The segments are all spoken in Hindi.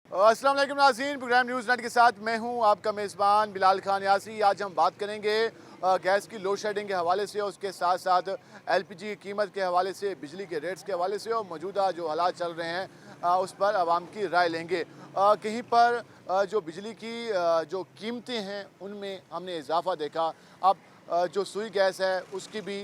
अस्सलाम वालेकुम नाज़रीन, प्रोग्राम न्यूज़ नेट के साथ मैं हूं आपका मेज़बान बिलाल खान यासी। आज हम बात करेंगे गैस की लोड शेडिंग के हवाले से, उसके साथ साथ एलपीजी की कीमत के हवाले से, बिजली के रेट्स के हवाले से और मौजूदा जो हालात चल रहे हैं उस पर आवाम की राय लेंगे। कहीं पर जो बिजली की जो कीमतें हैं उनमें हमने इजाफा देखा। अब जो सुई गैस है उसकी भी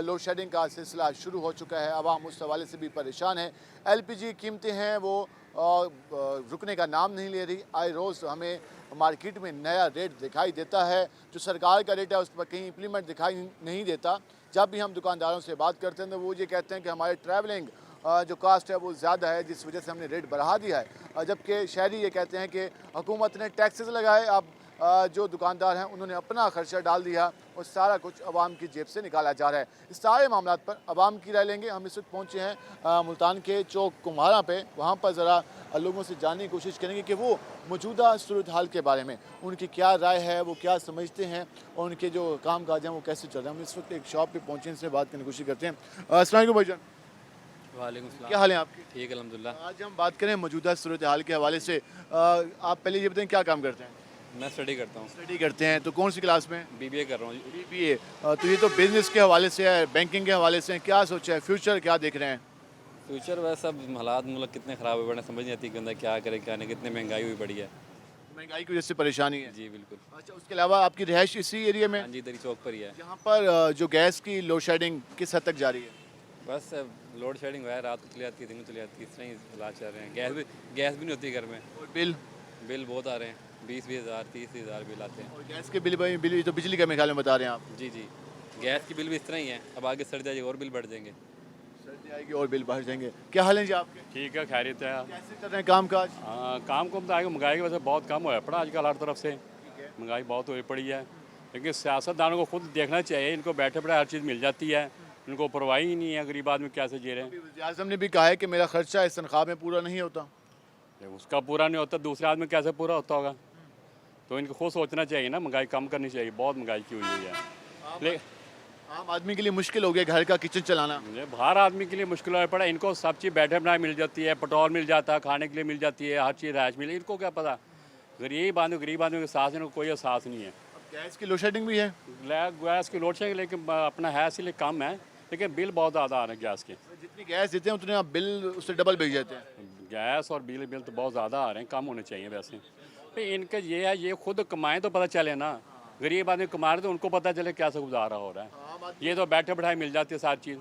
लोड शेडिंग का सिलसिला शुरू हो चुका है। आवाम उस हवाले से भी परेशान है। एलपीजी कीमतें हैं वो रुकने का नाम नहीं ले रही। आए रोज़ हमें मार्केट में नया रेट दिखाई देता है। जो सरकार का रेट है उस पर कहीं इम्प्लीमेंट दिखाई नहीं देता। जब भी हम दुकानदारों से बात करते हैं तो वो ये कहते हैं कि हमारे ट्रैवलिंग जो कास्ट है वो ज़्यादा है, जिस वजह से हमने रेट बढ़ा दिया है। जबकि शहरी ये कहते हैं कि हुकूमत ने टैक्सेस लगाए, अब जो दुकानदार हैं उन्होंने अपना खर्चा डाल दिया और सारा कुछ आवाम की जेब से निकाला जा रहा है। इस सारे मामलों पर आवाम की राय लेंगे। हम इस वक्त पहुँचे हैं मुल्तान के चौक कुम्हारा पे। वहाँ पर ज़रा लोगों से जानने की कोशिश करेंगे कि वो मौजूदा सूरत हाल के बारे में उनकी क्या राय है, वो क्या समझते हैं और उनके जो काम काज हैं वो कैसे चल रहे हैं। हम इस वक्त एक शॉप पे पहुँचे, इनसे बात करने की कोशिश करते हैं। अस्सलाम वालेकुम भाईजान, वालेकुम सलाम। क्या हाल है आपके? ठीक है अल्हम्दुलिल्लाह। आज हम बात करें मौजूदा सूरत हाल के हवाले से। आप पहले ये बताएं क्या काम करते हैं? मैं स्टडी करता हूँ, स्टडी करते हैं, तो कौन सी क्लास में? बीबीए कर रहा हूँ। बीबीए। तो ये तो बिजनेस के हवाले से है, बैंकिंग के हवाले से है, क्या सोचा है, फ्यूचर क्या देख रहे हैं? फ्यूचर वैसे अब हालात मुल्क कितने ख़राब हुए पड़े, समझ नहीं आती कि बंदा क्या करे क्या नहीं, कितनी महंगाई हुई पड़ी है। महंगाई की वजह से परेशानी है। जी बिल्कुल। अच्छा, उसके अलावा आपकी रिहाइश इसी एरिया में? हाँ जी, इधर ही चौक पर ही है। यहाँ पर जो गैस की लोड शेडिंग किस हद तक जारी है? बस लोड शेडिंग हुआ है, रात को चली जाती है, दिन को चली जाती है, इस तरह ही हालात चल रहे हैं। गैस भी नहीं होती घर में। और बिल? बिल बहुत आ रहे हैं, 20-20 हज़ार 30 हज़ार बिल आते हैं। और गैस के बिल तो बिजली का मेरे ख्याल में बता रहे हैं आप। जी जी, गैस की बिल भी इस तरह ही है। अब आगे सर्दी आएगी और बिल बढ़ जाएंगे। सर्दी आएगी और बिल बढ़ जाएंगे। क्या हाल है जी आपके? ठीक है, खैरियत है। कैसे कर रहे हैं काम काज? काम को बताएगा, महंगाई की वजह से बहुत कम हुआ है पड़ा आजकल हर तरफ से। महंगाई बहुत हुई पड़ी है, लेकिन सियासतदानों को खुद देखना चाहिए। इनको बैठे बैठे हर चीज़ मिल जाती है, इनको परवाह ही नहीं है गरीब आदमी कैसे जी रहे हैं। वज़ीर आज़म ने भी कहा है कि मेरा खर्चा इस तनख्वाह में पूरा नहीं होता। जब उसका पूरा नहीं होता दूसरे आदमी कैसे पूरा होता होगा? तो इनको खुद सोचना चाहिए ना, महंगाई कम करनी चाहिए। बहुत महंगाई की हुई है। ले आम आदमी के लिए मुश्किल हो गया घर का किचन चलाना। बाहर आदमी के लिए मुश्किल हो पड़ा। इनको सब चीज़ बैठे बनाए मिल जाती है, पेट्रोल मिल जाता है, खाने के लिए मिल जाती है, हर चीज़ राइश मिल। इनको क्या पता, गरीब आदमी के साथ इनको कोई एहसास नहीं है। अब गैस की लोड शेडिंग भी है। गैस की लोड शेडिंग लेकिन अपना है इसलिए कम है, लेकिन बिल बहुत ज़्यादा आ रहे हैं गैस के। जितनी गैस देते हैं उतने आप बिल उससे डबल भेज जाते हैं। गैस और बिल तो बहुत ज़्यादा आ रहे हैं, कम होने चाहिए वैसे। तो इनका ये है, ये खुद कमाएं तो पता चले ना। गरीब आदमी कमा रहे तो उनको पता चले कैसे गुजारा हो रहा है। ये तो बैठे बैठाए मिल जाती है सारी चीज़,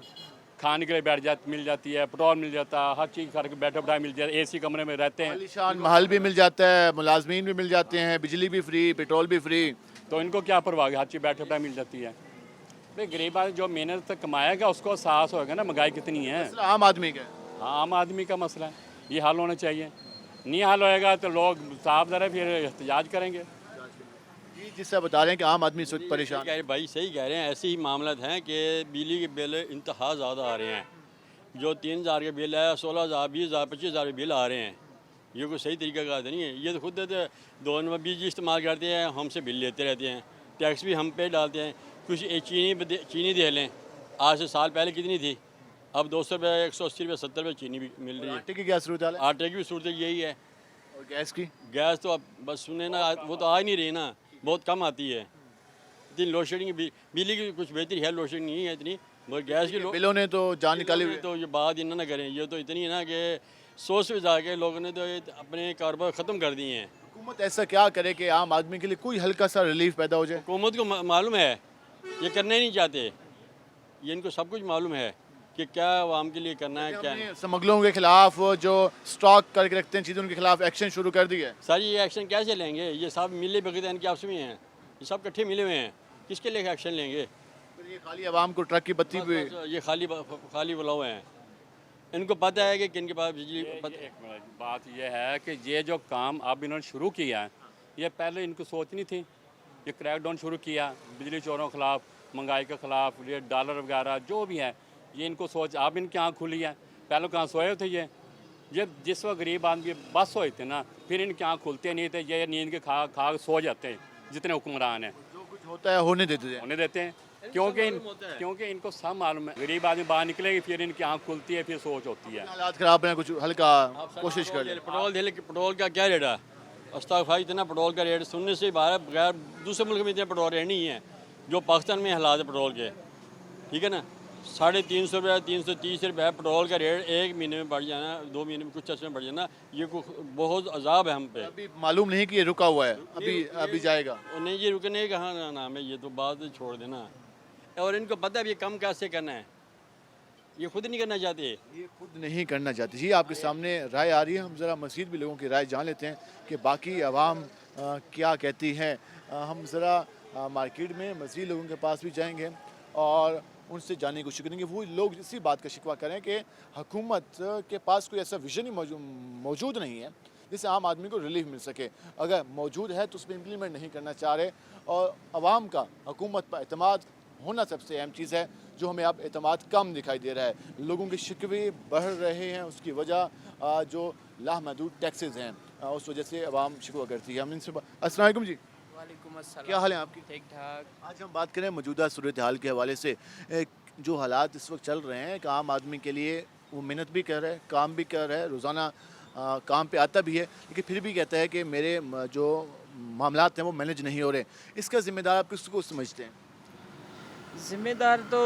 खाने के लिए मिल जाती है, पेट्रोल मिल जाता है, हर चीज़ घर के बैठे बैठाए मिल जाती है। एसी कमरे में रहते हैं आलीशान महल भी मिल जाता है, मुलाजमीन भी मिल जाते हैं, बिजली भी फ्री, पेट्रोल भी फ्री। तो इनको क्या परवाह है, हर चीज़ बैठे बैठाए मिल जाती है। भाई गरीब आदमी जो मेहनत से कमाएगा उसको एहसास होगा ना महंगाई कितनी है। मसला आम आदमी का है। हाँ, आम आदमी का मसला है, ये हल होना चाहिए। नहीं हल होएगा तो लोग साफ ज़रा फिर एहतजाज करेंगे। जी, जिससे बता रहे हैं कि आम आदमी इस वक्त परेशान है। भाई सही कह रहे हैं। ऐसे ही मामला हैं कि बिजली के बिल इंतहा ज़्यादा आ रहे हैं। जो 3,000 के बिल है, 16,000 20,000 25,000 के बिल आ रहे हैं। ये कोई सही तरीका का नहीं है। ये तो खुद दो नंबर बिजली इस्तेमाल करते हैं, हमसे बिल लेते रहते हैं, टैक्स भी हम पे डालते हैं। कुछ चीनी दे लें, आज से साल पहले कितनी थी, अब 200 रुपये 180 रुपये 70 रुपये चीनी भी मिल रही है। आटे की क्या सूरत हाल है? आटे की भी सूरत यही है। और गैस की? गैस तो अब बस सुने ना, वो तो आ ही नहीं रही ना, बहुत कम आती है। इतनी लोड शेडिंग बिजली की कुछ बेहतरी है, लोड शेडिंग नहीं है इतनी, मगर गैस की बिलों ने तो जान निकाली हुई है। तो ये बात इन्ना ना करें। ये तो इतनी है ना कि 100 से जाके लोगों ने तो ये अपने कारोबार ख़त्म कर दिए हैं। हुकूमत ऐसा क्या करे कि आम आदमी के लिए कोई हल्का सा रिलीफ पैदा हो जाए? हुकूमत को मालूम है, ये करना ही नहीं चाहते। ये इनको सब कुछ मालूम है कि क्या आवाम के लिए करना है, क्या नहीं। हमने स्मगलरों के खिलाफ जो स्टॉक करके रखते हैं चीज़ें, उनके खिलाफ एक्शन शुरू कर दिया है। सर ये एक्शन कैसे लेंगे? ये सब मिले बगैर इनके आपस में हैं, ये सब इकट्ठे मिले हुए हैं, किसके लिए एक्शन लेंगे? फिर ये खाली आवाम को ट्रक की बत्ती भी। बस ये खाली बुलाओ हैं। इनको पता है कि किनके पास बिजली एक मिनट, बात यह है कि ये जो काम अब इन्होंने शुरू किया है, ये पहले इनको सोच नहीं थी। ये क्रैकडाउन शुरू किया बिजली चोरों के खिलाफ, महंगाई के खिलाफ, ये डॉलर वगैरह जो भी है, ये इनको सोच अब इनकी आँख खुली है। पहले कहाँ सोए थे ये जिस वक्त गरीब आदमी बस सोए थे ना, फिर इनकी आँख खुलते नहीं थे। ये नींद के खा खा सो जाते हैं जितने हुक्मरान हैं, जो कुछ होता है होने देते हैं। होने देते हैं। क्योंकि इनको सब मालूम है, गरीब आदमी बाहर निकलेगी फिर इनकी आँख खुलती है, फिर सोच होती है। हालात खराब हैं, कुछ हल्का कोशिश कर लें। पेट्रोल का क्या रेट है? अस्तगफुरुल्लाह, इतना पेट्रोल का रेट सुनने से बाहर बगैर दूसरे मुल्क में इतने पेट्रोल रेट नहीं है जो पाकिस्तान में हालात है पेट्रोल के, ठीक है ना। 350 रुपये 330 रुपये पेट्रोल का रेट एक महीने में बढ़ जाना, 2 महीने में कुछ अर्से में बढ़ जाना, ये बहुत अजाब है हम पे। अभी मालूम नहीं कि ये रुका हुआ है, अभी जाएगा। और नहीं, ये रुकने कहाँ नाम है, ये तो बात छोड़ देना। और इनको पता है ये कम कैसे करना है, ये खुद नहीं करना चाहते। ये खुद नहीं करना चाहते। जी, आपके सामने राय आ रही है, हम ज़रा मज़ीद भी लोगों की राय जान लेते हैं कि बाकी आवाम क्या कहती है। हम ज़रा मार्केट में मज़ीद लोगों के पास भी जाएंगे और उनसे जानने की कोशिश करेंगे। वो लोग इसी बात का शिकवा करें कि हुकूमत के पास कोई ऐसा विजन ही मौजूद नहीं है जिससे आम आदमी को रिलीफ मिल सके। अगर मौजूद है तो उसमें इम्प्लीमेंट नहीं करना चाह रहे, और आवाम का हुकूमत पर एतमाद होना सबसे अहम चीज़ है, जो हमें अब एतमाद कम दिखाई दे रहा है। लोगों के शिकवे बढ़ रहे हैं, उसकी वजह जो लामहदूद टैक्सेस हैं उस वजह से आवाम शिकवा करती है। हम इनसे अस्सलाम वालेकुम जी। वालेकुम अस्सलाम। क्या हाल है आपकी? ठीक ठाक। आज हम बात करें मौजूदा सूरत हाल के हवाले से। जो हालात इस वक्त चल रहे हैं कि आम आदमी के लिए वो मेहनत भी कर रहा है, काम भी कर रहा है, रोज़ाना काम पे आता भी है, लेकिन फिर भी कहता है कि मेरे जो मामलात हैं वो मैनेज नहीं हो रहे। इसका ज़िम्मेदार आप किसको समझते हैं? ज़िम्मेदार तो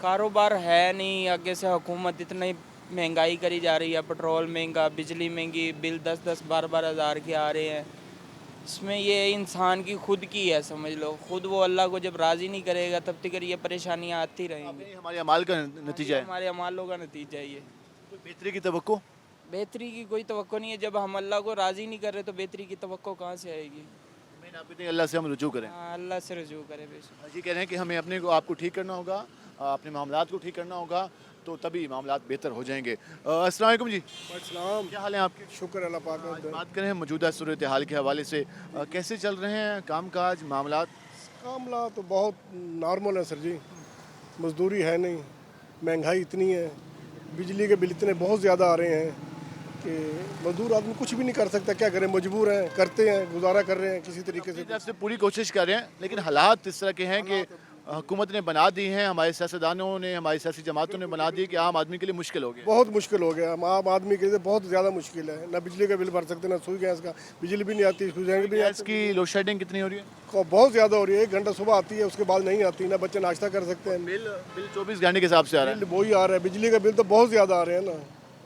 कारोबार है नहीं, आगे से हुकूमत इतनी महंगाई करी जा रही है, पेट्रोल महंगा, बिजली महंगी, बिल 10-10 12-12 हज़ार के आ रहे हैं। इसमें ये इंसान की खुद की है, समझ लो। खुद वो अल्लाह को जब राज़ी नहीं करेगा तब तक ये परेशानियाँ आती रहेंगी। हमारे अमाल का नतीजा है, हमारे अमालों का नतीजा है ये। बेहतरी की तवक्को। बेहतरी की कोई तवक्को नहीं है, जब हम अल्लाह को राज़ी नहीं कर रहे तो बेहतरी की तवक्को कहाँ से आएगी? मैं आप कहते हैं अल्लाह से हम रुजू करें। हाँ, अल्लाह से रुजू करे बेशक। जी कह रहे हैं कि हमें अपने को आपको ठीक करना होगा, अपने मामलात को ठीक करना होगा, तो तभी मामलात बेहतर हो जाएंगे। अस्सलाम वालेकुम जी। अस्सलाम। क्या हाल है आपके? शुक्र अल्लाह पाक आज का। बात करें मौजूदा सूरत हाल के हवाले से, कैसे चल रहे हैं काम काज मामलात? मामला तो बहुत नॉर्मल है सर जी, मजदूरी है नहीं, महंगाई इतनी है, बिजली के बिल इतने बहुत ज़्यादा आ रहे हैं कि मजदूर आदमी कुछ भी नहीं कर सकता। क्या करें, मजबूर हैं, करते हैं, गुजारा कर रहे हैं किसी तरीके से। अपनी तरफ से पूरी कोशिश कर रहे हैं, लेकिन हालात इस तरह के हैं कि हुकूमत ने बना दी हैं, हमारे सियासतदानों ने, हमारी सियासी जमातों ने बना दी कि आम आदमी के लिए मुश्किल हो गया। बहुत मुश्किल हो गया, आम आदमी के लिए बहुत ज़्यादा मुश्किल है। ना बिजली का बिल भर सकते, ना सुई गैस का, बिजली भी नहीं आती, सुई गैस भी नहीं गैस की लोड शेडिंग कितनी हो रही है? आती, बहुत ज़्यादा हो रही है। 1 घंटा सुबह आती है, उसके बाद नहीं आती, ना बच्चे नाश्ता कर सकते हैं। बिल 24 घंटे के हिसाब से आ रहा है। बिल वही आ रहा है, बिजली का बिल तो बहुत ज़्यादा आ रहे हैं ना,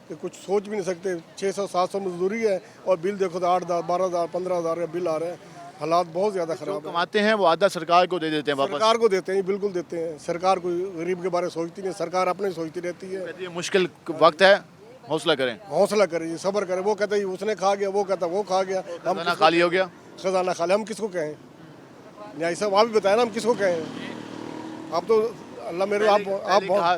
कि कुछ सोच भी नहीं सकते। 600-700 मजदूरी है और बिल देखो तो 8,000 12,000 15,000 का बिल आ रहा है। हालात बहुत ज़्यादा जो ख़राब है। कमाते हैं वो आधा सरकार को दे देते हैं वापस। सरकार को देते हैं, बिल्कुल देते हैं। सरकार कोई गरीब के बारे में सोचती नहीं, सरकार अपने सोचती रहती है। कहती है मुश्किल वक्त है, हौसला करें। हौसला करें, सब्र करें। वो कहता है उसने खा गया, वो कहता वो खा गया, हम खाना खाली हो गया। खजाना खा लिया, हम किसको कहें? न्याय साहब आप भी बताया ना, हम किसको कहें? आप तो अल्लाह मेरे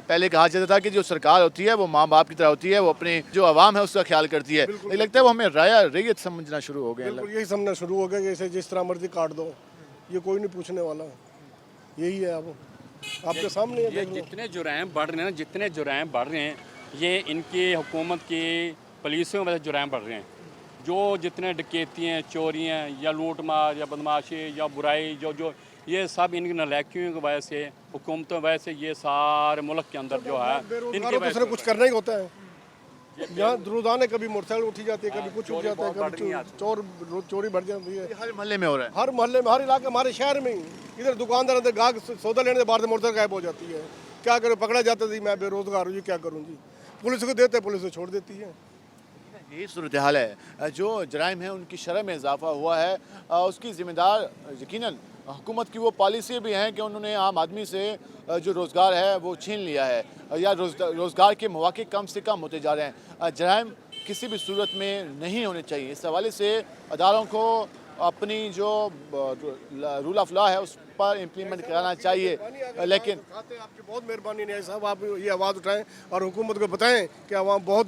पहले कहा जाता था कि जो सरकार होती है वो माँ बाप की तरह होती है, वो अपने जो आवाम है उसका ख्याल करती है, लेकिन लगता है वो हमें रैयत समझना शुरू हो गए हैं। बिल्कुल यही समझना शुरू हो गया कि जैसे जिस तरह मर्जी काट दो, ये कोई नहीं पूछने वाला। यही है, अब आपके सामने ये जितने जुराइम बढ़ रहे हैं, जितने जुराइम बढ़ रहे हैं, ये इनकी हुकूमत की पुलिसों की वजह से जुराइम बढ़ रहे हैं। जो जितने डकैतियाँ, चोरियाँ या लूट मार या बदमाशी या बुराई, जो ये सब इनकी नलायकियों की वजह से, हुकूमतों की वजह से, ये सारे मुल्क के अंदर जो है इनके वजह से कुछ करना ही होता है। यहाँ रोजाना कभी मोटरसाइकिल उठी जाती है, कभी कुछ उठ जाता है, कभी चोरी बढ़ जाती है। हर मोहल्ले में हो रहा है, हर मोहल्ले में, हर इलाके, हमारे शहर में ही। इधर दुकानदार अंदर गाहक सौदा लेने से बाहर से मोटरसाइकिल गायब हो जाती है। क्या करूँ, पकड़ा जाता है, मैं बेरोजगार हूँ जी, क्या करूँ जी। पुलिस को देते, पुलिस को छोड़ देती है। यही सूरत हाल है। जो जराइम है उनकी शरह में इजाफा हुआ है, उसकी ज़िम्मेदार यकीनन हुकूमत की वो पॉलिसी भी हैं कि उन्होंने आम आदमी से जो रोज़गार है वो छीन लिया है, या रोज़गार के मौके कम से कम होते जा रहे हैं। जराइम किसी भी सूरत में नहीं होने चाहिए। इस हवाले से अदालों को अपनी जो रूल ऑफ लॉ है उस पर इम्प्लीमेंट कराना चाहिए। लेकिन आपकी बहुत मेहरबानी न्याय साहब, आप ये आवाज़ उठाएं और हुकूमत को बताएं कि आवाम बहुत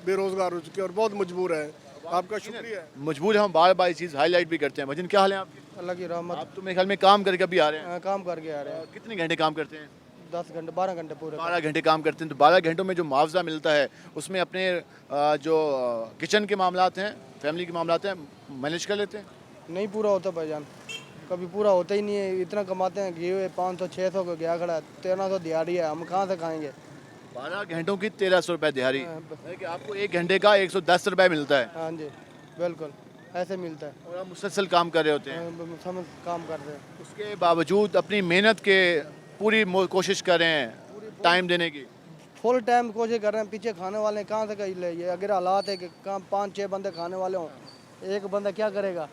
बेरोज़गार हो चुकी है और बहुत मजबूर है। आपका शुक्रिया। मजबूर हम बार बार ये चीज़ हाईलाइट भी करते हैं। भजन क्या हाल है आपकी? अल्लाह की रहमत। आप तो मेरे ख्याल में काम करके अभी आ रहे हैं। काम करके आ रहे हैं। कितने घंटे काम करते हैं? 10 घंटे 12 घंटे पूरे। 12 घंटे काम करते हैं। तो 12 घंटों में जो मुआवजा मिलता है उसमें अपने जो किचन के मामलात हैं, फैमिली के मामलात हैं, मैनेज कर लेते हैं? नहीं पूरा होता भाईजान। कभी पूरा होता ही नहीं है। इतना कमाते हैं, घी हुए 500-600 को गया खड़ा, 1300 दिहाड़ी है, हम कहाँ से खाएंगे? 12 घंटों की 1300 रुपये दिहाड़ी है कि आपको 1 घंटे का 110 रुपये मिलता है हाँ जी, बिल्कुल ऐसे मिलता है। और आप मुसलसल काम कर रहे होते हैं। समझ काम करते हैं। उसके बावजूद अपनी मेहनत के पूरी कोशिश कर रहे हैं टाइम देने की। फुल टाइम कोशिश कर रहे हैं, पीछे खाने वाले हैं, कहाँ से कहीं ले? ये अगर हालात है कि कहाँ 5-6 बंदे खाने वाले हों, एक बंदा क्या करेगा?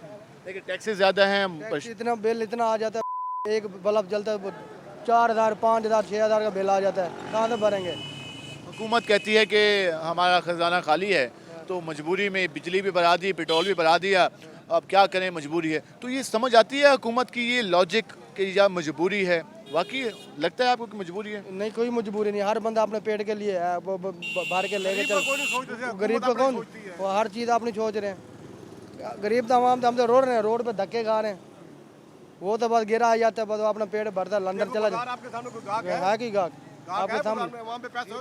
लेकिन टैक्सेस ज़्यादा हैं। टैक्स इतना बिल इतना आ जाता है, एक बल्ब जलता है 4000, 5000, 6000 का बिल आ जाता है, कहाँ से भरेंगे? हुकूमत कहती है कि हमारा ख़जाना खाली है, तो मजबूरी में बिजली भी बढ़ा दी, पेट्रोल भी बढ़ा दिया, अब क्या करें, मजबूरी है। तो ये समझ आती है हुकूमत की ये लॉजिक कि या मजबूरी है? वाकई लगता है आपको कि मजबूरी है? नहीं, कोई मजबूरी नहीं, हर बंदा अपने पेट के लिए है, वो भर के लेके चल। गरीब का कौन? वो हर चीज़ अपनी सोच रहे हैं। गरीब तो हम तो रो रहे हैं, रोड पे धक्के खा रहे हैं। वो तो बस गिरा आ जाता है, बस वो अपना पेट भरता है, लंदन चला जाता है कि गाहक आपके सामने।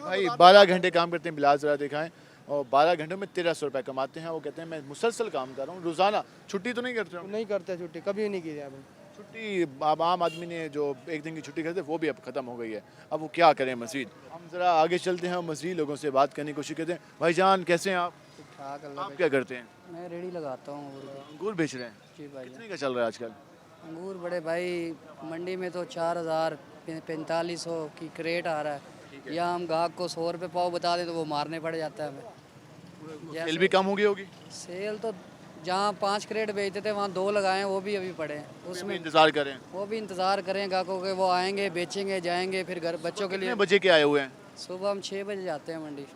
भाई 12 घंटे काम करते हैं, बिलाल ज़रा दिखाएं, और 12 घंटों में 1300 रुपये कमाते हैं। वो कहते हैं मैं मुसलसल काम कर रहा हूँ, रोज़ाना छुट्टी तो नहीं करते हो? नहीं करते छुट्टी, कभी नहीं की है अभी। छुट्टी अब आम आदमी ने जो एक दिन की छुट्टी करते वो भी अब ख़त्म हो गई है। अब वो क्या करें मज़ीद? हम ज़रा आगे चलते हैं, मज़ीद लोगों से बात करने की कोशिश करते हैं। भाईजान कैसे हैं आप? ठाक आप क्या करते हैं? मैं रेडी लगाता हूँ अंगूर की। अंगूर बेच रहे हैं? जी भाई, कितने का चल रहा है आजकल? अंगूर बड़े भाई मंडी में तो 4000, 4500 की क्रेट आ रहा है। या हम गाहक को 100 रुपये पाव बता दें तो वो मारने पड़ जाता है हमें। सेल भी कम हो गई होगी? सेल तो जहाँ 5 क्रेट बेचते थे वहाँ 2 लगाए, वो भी अभी पड़े हैं। उसमें इंतज़ार करें। वो भी इंतज़ार करें गाहकों के, वो आएंगे, बेचेंगे, जाएंगे, फिर घर बच्चों के लिए। कितने बजे के आए हुए हैं? सुबह हम 6 बजे जाते हैं मंडी,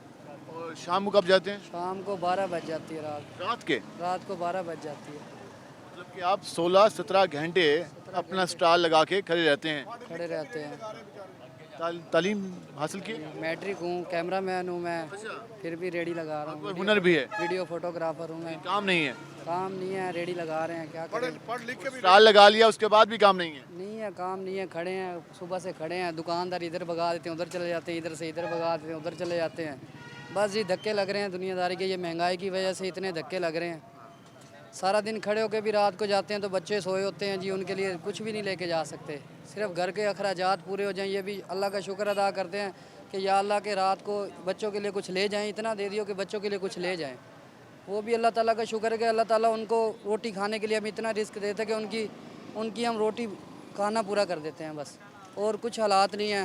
और शाम को कब जाते हैं? शाम को 12 बज जाती है। रात के? रात को 12 बज जाती है। मतलब कि आप 16-17 घंटे अपना स्टॉल लगा के खड़े रहते हैं। खड़े रहते हैं। तालीम हासिल की? मैट्रिक हूँ, कैमरामैन हूँ मैं, फिर भी रेडी लगा रहा कोई हूँ। हुनर भी है? वीडियो फोटोग्राफर हूँ मैं। काम नहीं है? काम नहीं है, रेडी लगा रहे हैं, क्या करें? स्टॉल लगा लिया उसके बाद भी काम नहीं है? नहीं है, काम नहीं है, खड़े हैं, सुबह से खड़े हैं। दुकानदार इधर भगा देते हैं, उधर चले जाते हैं, इधर से इधर भगा देते हैं, उधर चले जाते हैं। बस ये धक्के लग रहे हैं दुनियादारी के, ये महंगाई की वजह से इतने धक्के लग रहे हैं। सारा दिन खड़े होकर भी रात को जाते हैं तो बच्चे सोए होते हैं जी, उनके लिए कुछ भी नहीं लेके जा सकते। सिर्फ घर के अखराजात पूरे हो जाएं, ये भी अल्लाह का शुक्र अदा करते हैं कि या अल्लाह के रात को बच्चों के लिए कुछ ले जाएं, इतना दे दियो कि बच्चों के लिए कुछ ले जाएं। वो भी अल्लाह ताला का शुक्र है कि अल्लाह ताला उनको रोटी खाने के लिए हम इतना रिस्क देते हैं कि उनकी हम रोटी खाना पूरा कर देते हैं बस, और कुछ हालात नहीं है।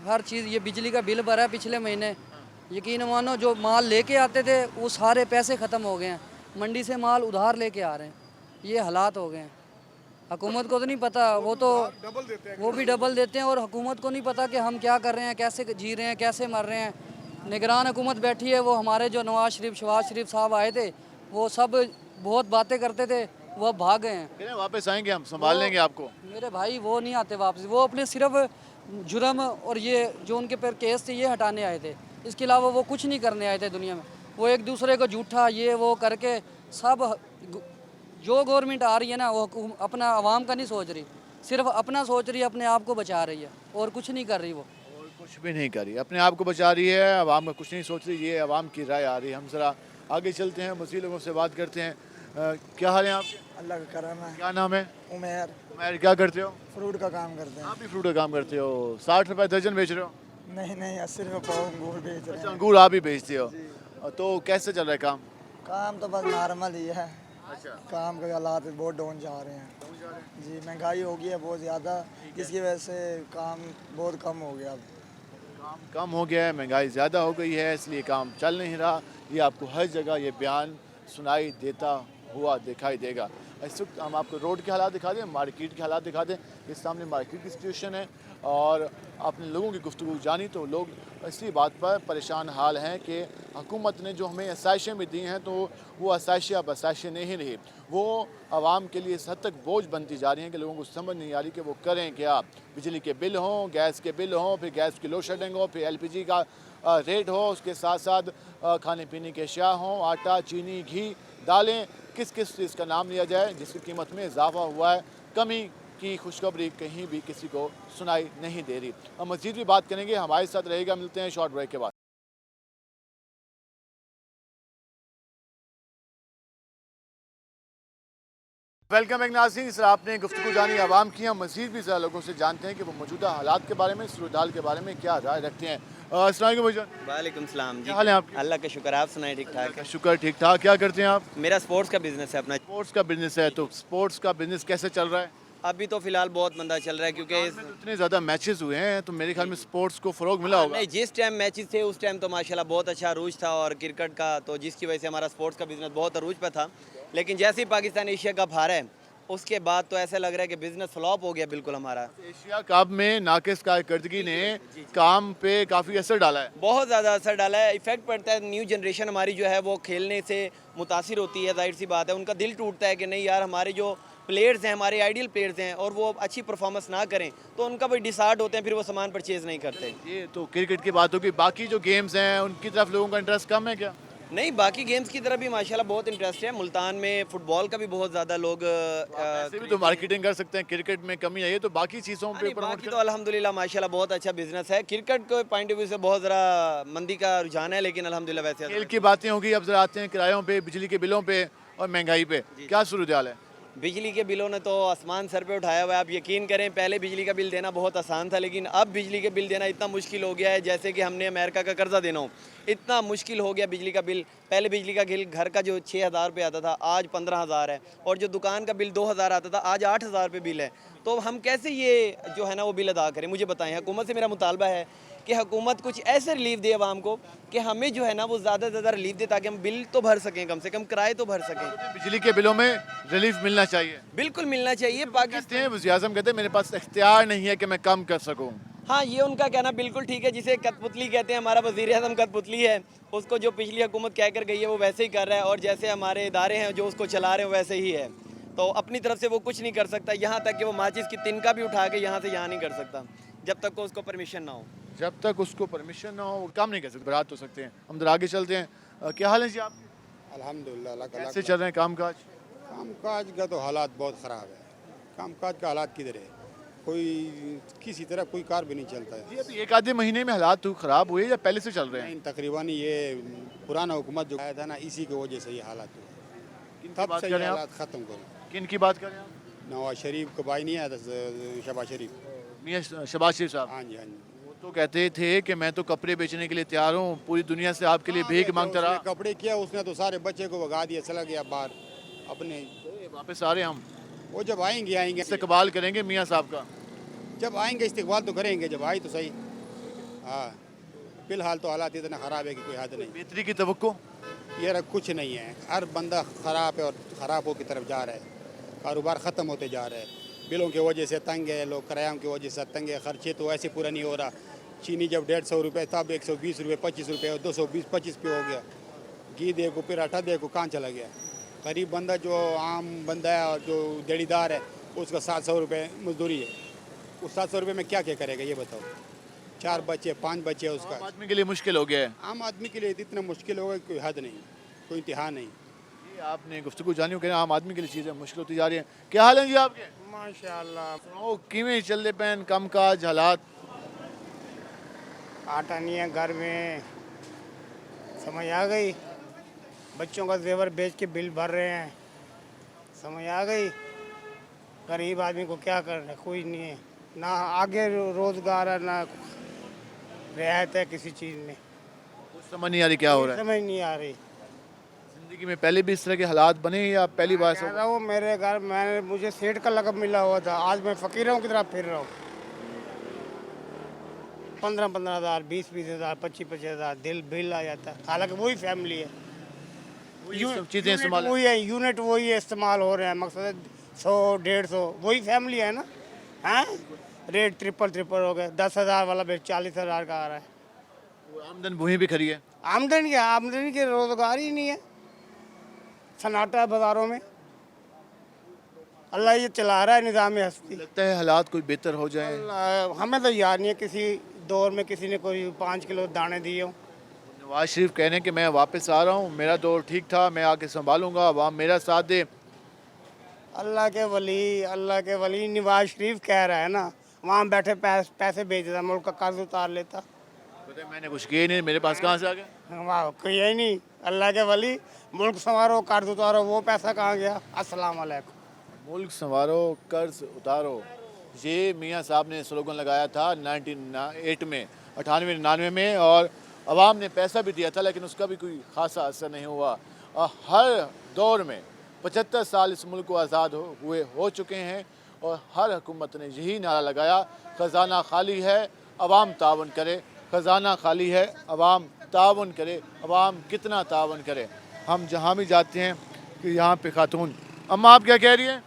हर चीज़, ये बिजली का बिल भरा है पिछले महीने, यकीन मानो जो माल लेके आते थे वो सारे पैसे ख़त्म हो गए हैं। मंडी से माल उधार लेके आ रहे हैं, ये हालात हो गए हैं। हुकूमत को तो नहीं पता, वो तो वो भी डबल देते हैं, और हुकूमत को नहीं पता कि हम क्या कर रहे हैं, कैसे जी रहे हैं, कैसे मर रहे हैं। निगरान हुकूमत बैठी है, वो हमारे जो नवाज शरीफ साहब आए थे, वो सब बहुत बातें करते थे, वो भाग गए हैं। वापस आएंगे, हम संभाल लेंगे आपको। मेरे भाई वो नहीं आते वापस, वो अपने सिर्फ जुर्म और ये जो उनके पर केस थे ये हटाने आए थे, इसके अलावा वो कुछ नहीं करने आए थे दुनिया में। वो एक दूसरे को झूठा ये वो करके सब, जो गवर्नमेंट आ रही है ना, वो अपना आवाम का नहीं सोच रही, सिर्फ अपना सोच रही है, अपने आप को बचा रही है, और कुछ नहीं कर रही। वो और कुछ भी नहीं कर रही, अपने आप को बचा रही है, आवाम का कुछ नहीं सोच रही, ये आवाम की राय आ रही है। हम ज़रा आगे चलते हैं, मज़ीद लोगों से बात करते हैं। क्या हाल है आपके? अल्लाह का करम है। क्या नाम है? उमेर, उमैर, क्या करते हो? फ्रूट का काम करते हैं। आप भी फ्रूट का काम करते हो? 60 रुपये दर्जन बेच रहे हो? नहीं 80 रुपये पाव अंगूर बेच अच्छा, अंगूर आप ही बेचते हो? तो कैसे चल रहा है काम? काम तो बस नॉर्मल ही है। अच्छा, काम के हालात बहुत डाउन जा रहे हैं जी, महंगाई हो गई है बहुत ज़्यादा, जिसकी वजह से काम बहुत कम हो गया। अब काम कम हो गया है, महंगाई ज़्यादा हो गई है, इसलिए काम चल नहीं रहा। ये आपको हर जगह ये बयान सुनाई देता हुआ दिखाई देगा। इस वक्त हम आपको रोड के हालात दिखा दें, मार्केट के हालात दिखा दें। इस सामने मार्केट की सिचुएशन है, और अपने लोगों की गुफ्तगू जानी तो लोग इसी बात पर परेशान हाल हैं कि हुकूमत ने जो हमें आसाइशें भी दी हैं, तो वो आसाइशें अब आसाइशें नहीं रही, वो आवाम के लिए इस हद तक बोझ बनती जा रही हैं कि लोगों को समझ नहीं आ रही कि वो करें क्या। बिजली के बिल हों, गैस के बिल हों, फिर गैस की लोड शेडिंग हो, फिर LPG का रेट हो, उसके साथ साथ खाने पीने के अशिया हों, आटा, चीनी, घी, दालें, किस किस चीज़ का नाम लिया जाए जिसकी कीमत में इजाफा हुआ है। कमी की खुशखबरी कहीं भी किसी को सुनाई नहीं दे रही। हम मज़ीद भी बात करेंगे, हमारे साथ रहेगा। मिलते हैं शॉर्ट ब्रेक के बाद। वेलकम एक नाज़रीन, सर आपने गुफ्तगू जानी आवाम की, हम मज़ीद भी ज़्यादा लोगों से जानते हैं कि वो मौजूदा हालात के बारे में, सूरत हाल के बारे में क्या राय रखते हैं। अस्सलाम वालेकुम भाईजान, वालेकुम सलाम जी। क्या हाल है आपके? अल्लाह का शुक्र, आप सुनाए ठीक ठाक है। शुक्र ठीक ठाक। क्या करते हैं आप? मेरा स्पोर्ट्स का बिजनेस है अपना। स्पोर्ट्स का बिजनेस है, तो स्पोर्ट्स का बिजनेस कैसे चल रहा है? अभी तो फिलहाल बहुत मंदा चल रहा है क्योंकि इतने ज़्यादा मैचेस हुए हैं तो मेरे ख्याल में स्पोर्ट्स को फ़रोग मिला होगा। नहीं, जिस टाइम मैचेस थे उस टाइम तो माशाल्लाह बहुत अच्छा अरूज था और क्रिकेट का, तो जिसकी वजह से हमारा स्पोर्ट्स का बिजनेस बहुत अरूज पे था। लेकिन जैसे ही पाकिस्तान एशिया कप हारा है उसके बाद तो ऐसा लग रहा है कि बिजनेस फ्लॉप हो गया बिल्कुल हमारा। एशिया कप में नाकिस कारकर्दगी ने काम पे काफ़ी असर डाला है। बहुत ज़्यादा असर डाला है, इफेक्ट पड़ता है। न्यू जनरेशन हमारी जो है वो खेलने से मुतासिर होती है, जाहिर सी बात है। उनका दिल टूटता है कि नहीं यार, हमारे जो प्लेयर्स हैं, हमारे आइडियल प्लेयर्स हैं और वो अच्छी परफॉर्मेंस ना करें तो उनका भी डिसार्ड होते हैं, फिर वो सामान परचेज़ नहीं करते। ये तो क्रिकेट की बात होगी, बाकी जो गेम्स हैं उनकी तरफ लोगों का इंटरेस्ट कम है क्या? नहीं, बाकी गेम्स की तरफ भी माशाल्लाह बहुत इंटरेस्ट है। मुल्तान में फुटबॉल का भी बहुत ज़्यादा लोग ऐसे भी तो मार्केटिंग कर सकते हैं, क्रिकेट में कमी है, ये तो बाकी चीज़ों पे प्रमोट बाकी तो अल्हम्दुलिल्लाह माशाल्लाह बहुत अच्छा बिजनेस है। क्रिकेट के पॉइंट ऑफ व्यू से बहुत ज़रा मंदी का रुझान है, लेकिन अल्हम्दुलिल्लाह वैसे खेल की बातें होगी। अब जरा आते हैं किरायों पे, बिजली के बिलों पे और महंगाई पे, क्या सूरत हाल है? बिजली के बिलों ने तो आसमान सर पे उठाया हुआ है। आप यकीन करें, पहले बिजली का बिल देना बहुत आसान था, लेकिन अब बिजली के बिल देना इतना मुश्किल हो गया है जैसे कि हमने अमेरिका का कर्जा देना हो। इतना मुश्किल हो गया बिजली का बिल। पहले बिजली का बिल घर का जो 6,000 रुपये आता था आज 15,000 है, और जो दुकान का बिल 2,000 आता था आज 8,000 रुपये बिल है। तो हम कैसे ये जो है ना वो बिल अदा करें? मुझे बताएं। हुकूमत से मेरा मुतालबा है कि हुकूमत कुछ ऐसे रिलीफ दे आवाम को कि हमें जो है ना वो ज़्यादा से ज़्यादा रिलीफ दे, ताकि हम बिल तो भर सकें, कम से कम किराए तो भर सकें। बिजली के बिलों में रिलीफ मिलना चाहिए। बिल्कुल मिलना चाहिए। कहते हैं वज़ीर आज़म कहते हैं मेरे पास इख्तियार नहीं है कि मैं कम कर सकूं। हाँ, ये उनका कहना बिल्कुल ठीक है। जिसे कठपुतली कहते हैं, हमारा वज़ीर आज़म कठपुतली है। उसको जो पिछली हुकूमत कह कर गई है वो वैसे ही कर रहा है, और जैसे हमारे इदारे हैं जो उसको चला रहे हैं वैसे ही है। तो अपनी तरफ से वो कुछ नहीं कर सकता, यहाँ तक कि वो माचिस की तिनका भी उठा के यहाँ से यहाँ नहीं कर सकता जब तक को उसको परमिशन ना हो। जब तक उसको परमिशन ना हो वो काम नहीं कर सकते, बरात हो सकते हैं। हम जरा आगे चलते हैं। क्या हाल है जी आपके? अल्हम्दुलिल्लाह, अल्लाह का कैसे चल रहे हैं काम काज? कामकाज का तो हालात बहुत ख़राब है। कामकाज का हालात किधर है? कोई किसी तरह कोई कार भी नहीं चलता है। जी, अभी एक आधे महीने में हालात तो ख़राब हुए या पहले से चल रहे हैं? नहीं, तकरीबन ये पुराना हुकूमत जो आया था ना, इसी की वजह से ये हालात हुए। तब बात से कर ये रहे हैं आप? हालात ख़त्म करो। किन की बात कर रहे हैं आप? नवाज शरीफ का भाई नहीं आया था, शहबाज शरीफ। मियाँ शहबाज शरीफ साहब। हाँ जी, हाँ जी। वो तो कहते थे कि मैं तो कपड़े बेचने के लिए तैयार हूँ, पूरी दुनिया से आपके लिए भीख मांगता रहा। उसने कपड़े किया, उसने तो सारे बच्चे को भगा दिया, चला गया बाहर अपने। वापस आ रहे हैं हम, वो जब आएंगे आएंगे इस्तकबाल करेंगे मियाँ साहब का। जब आएंगे इस्तेकबाल तो करेंगे, जब आए तो सही। हाँ, फिलहाल तो हालात इतना ख़राब है कि कोई हद नहीं। बेहतरी की तवक्को ये कुछ नहीं है। हर बंदा ख़राब है और ख़राबों की तरफ जा रहा है। कारोबार ख़त्म होते जा रहा है। बिलों की वजह से तंग है, लोग किरायों की वजह से तंग है। खर्चे तो ऐसे पूरा नहीं हो रहा। चीनी जब 150 रुपये तब 120 रुपये, 25 रुपये और 220-25 पे हो गया। घी देखो, पराठा देखो, कहाँ चला गया? गरीब बंदा जो आम बंदा है और जो देड़ीदार है उसका 700 रुपये मजदूरी है। उस 700 रुपये में क्या क्या करेगा ये बताओ? 4 बच्चे 5 बच्चे उसका। आम आदमी के लिए मुश्किल हो गया है। आम आदमी के लिए इतना मुश्किल होगा कोई हद नहीं, कोई इंतहा नहीं। ये आपने गुफ्तगू जानी हो, आम आदमी के लिए चीज़ें मुश्किल होती जा रही हैं। क्या हाल है जी आपके? माशाल्लाह, सुनाओ किवें चलते पैन कम काज हालात? आटा नहीं है घर में, समझ आ गई। बच्चों का जेवर बेच के बिल भर रहे हैं, समझ आ गई। गरीब आदमी को क्या करना, कोई नहीं है। ना आगे रोजगार है, ना रियायत है किसी चीज़ में। कुछ समझ नहीं आ रही क्या हो रहा है। समझ नहीं आ रही। जिंदगी में पहले भी इस तरह के हालात बने या पहली बार से? कह रहा हूँ मेरे घर मुझे सेठ का लक़ब मिला हुआ था, आज मैं फ़कीरों की तरह फिर रहा हूँ। 15-15 हज़ार, 20-20 हज़ार, 25-25 हज़ार दिल बिल आ जाता है। हालांकि वही फैमिली है, सब चीज़ें इस्तेमाल वही है, यूनिट वही है, इस्तेमाल हो रहे हैं। मकसद 100-150 वही फैमिली है ना। हैं, रेट ट्रिपल हो गए। 10,000 वाला बिल 40,000 का आ रहा है। आमदन वही भी खरी है। आमदनी के रोजगार ही नहीं है, सन्नाटा है बाज़ारों में। अल्लाह ये चला रहा है निज़ाम हस्ती। लगता है हालात कोई बेहतर हो जाए। हमें तो याद नहीं है किसी दौर में किसी ने कोई 5 किलो दाने दिए हों। नवाज शरीफ कह रहे हैं कि मैं वापस आ रहा हूँ, मेरा दौर ठीक था, मैं आके संभालूंगा, अवाम मेरा साथ दे। अल्लाह के वली नवाज शरीफ कह रहा है ना, वहाँ बैठे पैसे भेज देता, मुल्क का कर्ज उतार लेता। पता है मैंने कुछ किया ही नहीं, मेरे पास कहाँ से आ गया? वाह, कोई है नहीं। अल्लाह के वली मुल्क संवारो, कर्ज उतारो, वो पैसा कहाँ गया? अस्सलाम वालेकुम। मुल्क संवारो कर्ज उतारो, ये मियाँ साहब ने स्लोगन लगाया था 98 में 98-99 में, और आवाम ने पैसा भी दिया था लेकिन उसका भी कोई खासा असर नहीं हुआ। हर दौर में 75 साल इस मुल्क को आज़ाद हुए हो चुके हैं और हर हुकूमत ने यही नारा लगाया, ख़जाना खाली है अवाम तावन करे, ख़जाना खाली है अवाम तावन करे, अवाम कितना तावन करे। हम जहाँ भी जाते हैं कि यहाँ पे खातून, अम्मा आप क्या कह रही हैं?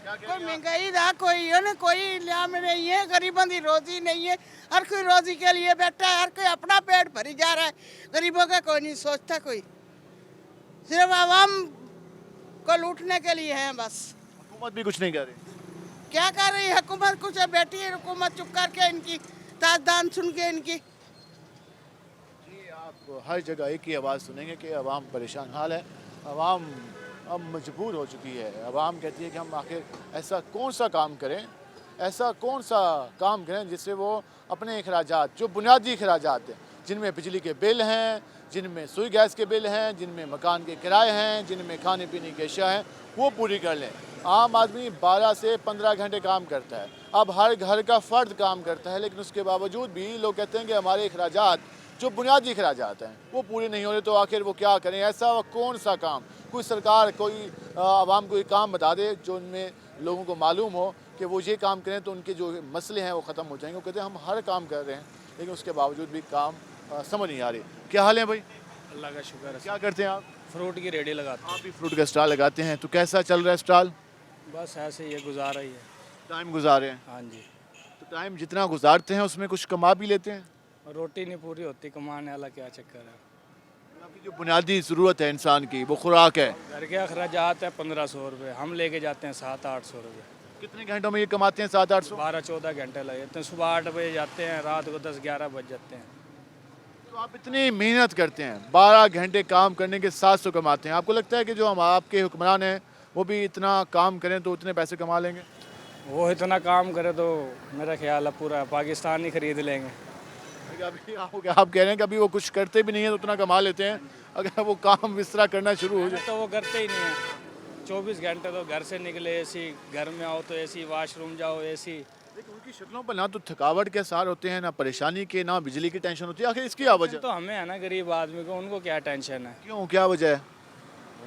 कोई महंगाई ना कोई है ना, कोई लियाम नहीं है, गरीबों की रोजी नहीं है, हर कोई रोजी के लिए बैठा है, हर कोई अपना पेट भरी जा रहा है, गरीबों का कोई नहीं सोचता, कोई सिर्फ आवाम को लूटने के लिए है बस। हुकूमत भी कुछ नहीं कर रही। क्या कर रही है हुकूमत? कुछ है बैठी है हुकूमत चुप करके, इनकी दास्तान सुन के इनकी। जी आप हर जगह एक ही आवाज़ सुनेंगे कि अवाम परेशान हाल है, अवाम अब मजबूर हो चुकी है। अवाम कहती है कि हम आखिर ऐसा कौन सा काम करें, ऐसा कौन सा काम करें जिससे वो अपने अखराजात, जो बुनियादी अखराजात हैं, जिनमें बिजली के बिल हैं, जिनमें सुई गैस के बिल हैं, जिनमें मकान के किराए हैं, जिनमें खाने पीने की अशिया हैं, वो पूरी कर लें। आम आदमी 12 से 15 घंटे काम करता है, अब हर घर का फ़र्द काम करता है, लेकिन उसके बावजूद भी लोग कहते हैं कि हमारे अखराजात, जो बुनियादी अखराजात हैं, वो पूरे नहीं हो रहे, तो आखिर वो क्या करें? ऐसा कौन सा काम, कोई सरकार, कोई आवाम को एक काम बता दे जो उनमें लोगों को मालूम हो कि वो ये काम करें तो उनके जो मसले हैं वो ख़त्म हो जाएंगे। वो कहते हैं हम हर काम कर रहे हैं लेकिन उसके बावजूद भी काम समझ नहीं आ रही। क्या हाल है भाई? अल्लाह का शुक्र है। क्या करते हैं आप? फ्रूट की रेडी लगाते आप भी फ्रूट का स्टॉल लगाते हैं, तो कैसा चल रहा है स्टॉल? हैं, बस ऐसे ही ये गुजार रही है। टाइम गुजार रहे हैं? हाँ जी। तो टाइम जितना गुजारते हैं उसमें कुछ कमा भी लेते हैं? रोटी नहीं पूरी होती, कमाने वाला क्या चक्कर है। आपकी जो बुनियादी ज़रूरत है इंसान की, वो खुराक है, घर के अखराजात है 1500 रुपये, हम लेके जाते हैं 700-800 रुपये। कितने घंटों में ये कमाते हैं? 700-800? 12-14 घंटे लग जाते हैं, सुबह 8 बजे जाते हैं, रात को 10-11 बज जाते हैं। तो आप इतनी मेहनत करते हैं, 12 घंटे काम करने के 700 कमाते हैं, आपको लगता है कि जो हम आपके हुक्मरान हैं वो भी इतना काम करें तो उतने पैसे कमा लेंगे? वो इतना काम करे तो मेरा ख्याल है पूरा पाकिस्तान ही खरीद लेंगे। अभी आप कह रहे हैं कि अभी वो कुछ करते भी नहीं है तो उतना कमा लेते हैं, अगर वो काम इस तरह करना शुरू हो जाए तो वो करते ही नहीं है। 24 घंटे तो घर से निकले एसी, घर में आओ तो एसी, वाशरूम जाओ एसी। लेकिन उनकी शक्लों पर ना तो थकावट के आसार होते हैं, ना परेशानी के, ना बिजली की टेंशन होती है। आखिर इसकी क्या वजह? तो हमें है ना गरीब आदमी को, उनको क्या टेंशन है? क्यों, क्या वजह है?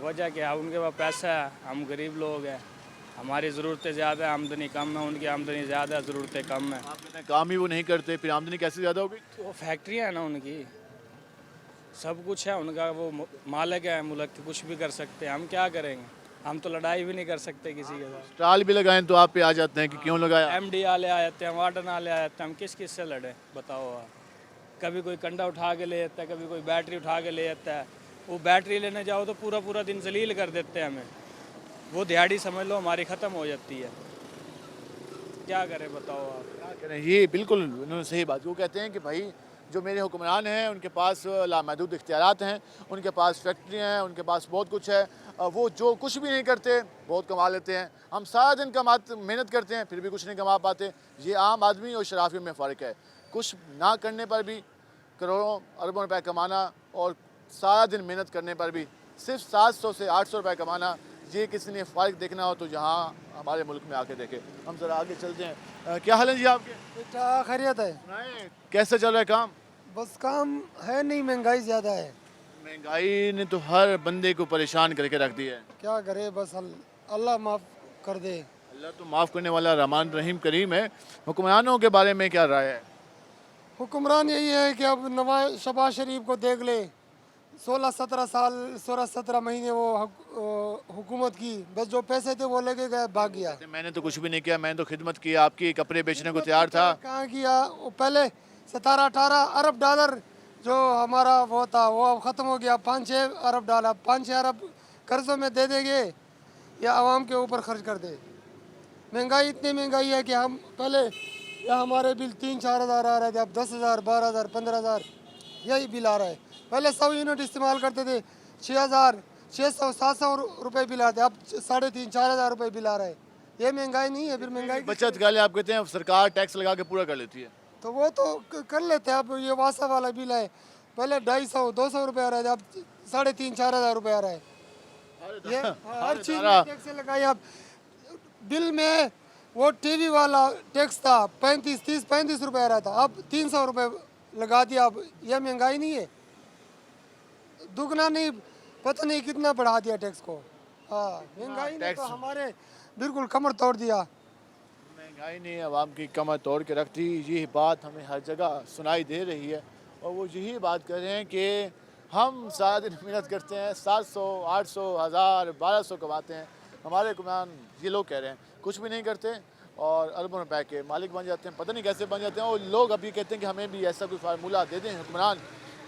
वजह क्या है? उनके पास पैसा है, हम गरीब लोग हैं, हमारी ज़रूरतें ज़्यादा है, आमदनी कम है, उनकी आमदनी ज़्यादा है, ज़रूरतें कम है। आप कहते हैं काम ही वो नहीं करते, फिर आमदनी कैसे ज़्यादा होगी? तो वो फैक्ट्रियाँ हैं ना उनकी, सब कुछ है उनका, वो मालिक है मुल्क के, कुछ भी कर सकते हैं। हम क्या करेंगे? हम तो लड़ाई भी नहीं कर सकते किसी के साथ। स्टॉल भी लगाएं तो आप पे आ जाते हैं कि क्यों लगाया? MD वाले आ जाते हैं, वार्डन वाले आ जाते हैं, हम किस किस से लड़े बताओ आप? कभी कोई कंडा उठा के ले जाता है, कभी कोई बैटरी उठा के ले जाता है। वो बैटरी लेने जाओ तो पूरा पूरा दिन जलील कर देते हैं हमें, वो दिहाड़ी समझ लो हमारी ख़त्म हो जाती है। क्या करें बताओ आप? क्या करें? ये बिल्कुल उन्होंने सही बात, वो कहते हैं कि भाई जो मेरे हुक्मरान हैं उनके पास लामहदूद इख्तियारात हैं, उनके पास फैक्ट्रियाँ हैं, उनके पास बहुत कुछ है, वो जो कुछ भी नहीं करते बहुत कमा लेते हैं। हम सारा दिन मेहनत करते हैं फिर भी कुछ नहीं कमा पाते। ये आम आदमी और शराफियों में फ़र्क है, कुछ ना करने पर भी करोड़ों अरबों रुपए कमाना और सारा दिन मेहनत करने पर भी सिर्फ 700 से 800 रुपये कमाना। ये किसी ने फ़र्क देखना हो तो यहाँ हमारे मुल्क में आके देखे। हम ज़रा आगे चलते हैं। क्या हाल है जी आपके? बेटा खैरियत है? कैसे चल रहा है काम? बस काम है नहीं, महंगाई ज़्यादा है। महंगाई ने तो हर बंदे को परेशान करके रख दिया है। क्या करे, बस अल्लाह माफ़ कर दे। अल्लाह तो माफ़ करने वाला रहमान रहीम करीम है। हुक्मरानों के बारे में क्या राय है? हुक्मरान यही है कि अब नवाज शहबाज शरीफ को देख ले, 16-17 साल 16-17 महीने वो हुकूमत की, बस जो पैसे थे वो लेके गए, भाग गया। मैंने तो कुछ भी नहीं किया, मैंने तो खिदमत की, आपकी कपड़े बेचने को तैयार था। कहाँ किया? वो पहले 17-18 अरब डॉलर जो हमारा वो था वो अब ख़त्म हो गया। 5-6 अरब डॉलर, 5-6 अरब कर्ज़ों में दे देंगे या आवाम के ऊपर खर्च कर दे। महंगाई इतनी महंगाई है कि हम पहले या हमारे बिल 3-4 हज़ार आ रहे थे, अब 10,000, 12,000, 15,000 यही बिल आ रहा है। पहले 100 यूनिट इस्तेमाल करते थे, 6,000, 600, 700 रुपये बिल आते, अब 3,500-4,000 रुपये बिल आ रहा है। ये महंगाई नहीं है? फिर महंगाई बचत गाले आप कहते हैं सरकार टैक्स लगा के पूरा कर लेती है, तो वो तो कर लेते हैं। अब ये वासा वाला बिल है, पहले 250-200 रुपये आ रहा है, अब 3,500-4,000 रुपये आ रहा है। ये हर चीज़ में टैक्स लगाई। अब बिल में वो टीवी वाला टैक्स था 35 रुपए आ रहा था, अब 300 रुपए लगा दिया। अब यह महंगाई नहीं है? दुगना नहीं, पता नहीं कितना बढ़ा दिया टैक्स को। हाँ, महंगाई ने तो हमारे बिल्कुल कमर तोड़ दिया। महंगाई ने आवाम की कमर तोड़ के रख दी, ये बात हमें हर जगह सुनाई दे रही है। और वो यही बात कर रहे हैं कि हम सारा दिन मेहनत करते हैं, 700, 800, 1000, 1200 कमाते हैं। हमारे हुक्मरान, ये लोग कह रहे हैं, कुछ भी नहीं करते और अरबों रुपए के मालिक बन जाते हैं। पता नहीं कैसे बन जाते हैं। और लोग अभी कहते हैं कि हमें भी ऐसा कोई फार्मूला दे दें हुक्मरान,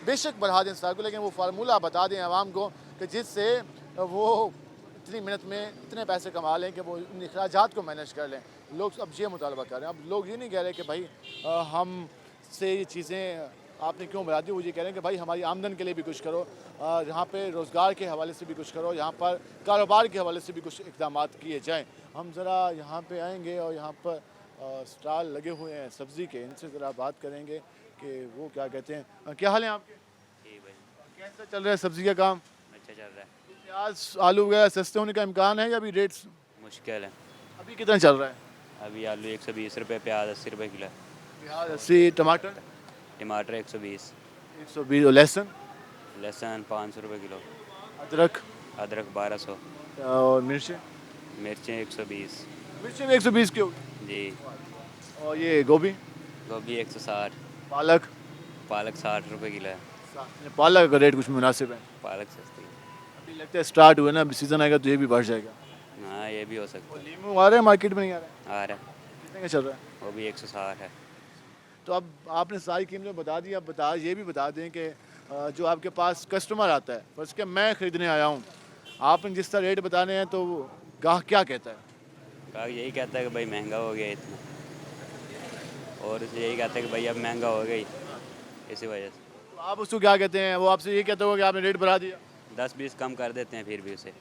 बेशक बढ़ा दें सरकार को, लेकिन वो फार्मूला बता दें आवाम को कि जिससे वो इतनी मेहनत में इतने पैसे कमा लें कि वो इन अखराजात को मैनेज कर लें। लोग अब ये मुतालबा कर रहे हैं। अब लोग ये नहीं कह रहे कि भाई हम से ये चीज़ें आपने क्यों बढ़ा दी, वो ये कह रहे हैं कि भाई हमारी आमदन के लिए भी कुछ करो, यहाँ पे रोज़गार के हवाले से भी कुछ करो, यहाँ पर कारोबार के हवाले से भी कुछ इक़दाम किए जाएँ। हम ज़रा यहाँ पे आएंगे और यहाँ पर स्टॉल लगे हुए हैं सब्ज़ी के, इनसे ज़रा बात करेंगे कि वो क्या कहते हैं। क्या हाल है आपके? कैसा चल रहा है सब्ज़ी का काम? अच्छा चल रहा है। प्याज आलू वगैरह सस्ते होने का इम्कान है या अभी रेट्स मुश्किल है। अभी कितना चल रहा है? अभी आलू 120 रुपये, प्याज 80 रुपये किलो, प्याज 80, टमाटर टमाटर 120, 120, और लहसुन लहसुन 500 रुपये किलो, अदरक अदरक 1200, और मिर्चें मिर्चें 120 मिर्चें भी 120 की होगी। जी, और ये गोभी गोभी 160, पालक पालक 60 रुपये किलो है। पालक का रेट कुछ मुनासिब है? पालक सस्ती है। अभी लगता है स्टार्ट हुआ ना, अभी सीज़न आएगा तो ये भी बढ़ जाएगा। हाँ, ये भी हो सकता है। नींबू आ रहा है मार्केट में? नहीं आ रहा है? आ रहा है, कितने का चल रहा है? वो भी 160 है। तो अब आपने सारी कीमतें बता दी, अब ये भी बता दें कि जो आपके पास कस्टमर आता है, बस के मैं ख़रीदने आया हूँ, आपने जिस तरह रेट बताने हैं तो गाहक क्या कहता है? गाहक यही कहता है कि भाई महंगा हो गया इतना, और यही कहता है कि भाई अब महंगा हो गई, इसी वजह से। तो आप उसको क्या कहते हैं? वो आपसे ये कहते हो कि आपने रेट बढ़ा दिया? 10-20 कम कर देते हैं फिर भी उसे।